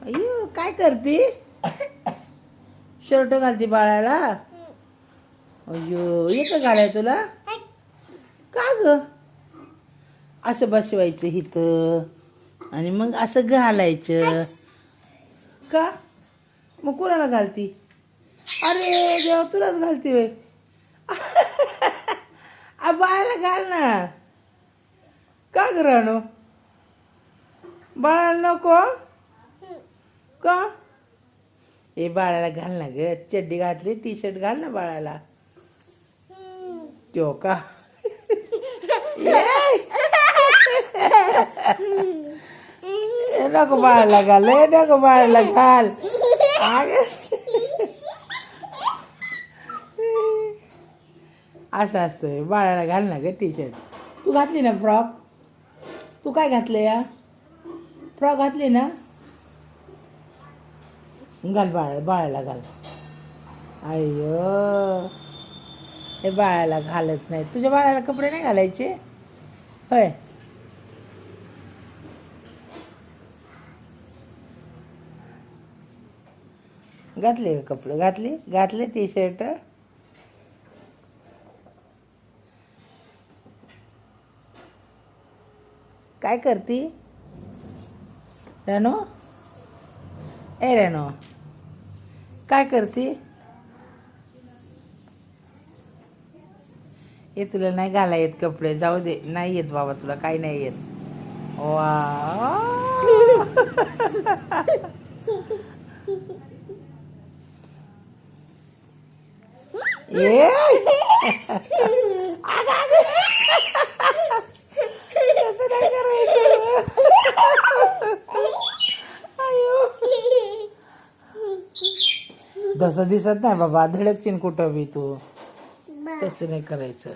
अय्यो काय करते? शर्ट घालते बाळाला. अय्यो येतं घालाय तुला? का ग? असं बसवायचं इथं आणि मग असं घालायचं का? मग कोणाला घालती? अरे देवा तुलाच घालते वे. बाळाला घाल ना. का ग राणू? बाळाला नको का? ए बाळाला घाल ना ग. चड्डी घातली, टी शर्ट घाल ना बाळाला. तो का? नको बाळाला घाल, नको बाळाला घाल. असं असतं बाळाला घाल ना ग टी शर्ट. तू घातली ना फ्रॉक? तू काय घातलं या? फ्रॉक घातली ना? घाल बाळाला घाल. अय्यो हे बाळाला घालत नाही. तुझ्या बाळाला कपडे नाही घालायचे होय? घातले का कपडे? घातले टी शर्ट. काय करती रेनो? ए रेनो काय करती? हे तुला नाही घाला येत कपडे, जाऊ दे. नाही येत बाबा तुला, काही नाही येत. वा ये तसं दिसत नाही बाबा, धडकचिन कुठं बी तू. तसं नाही करायचं.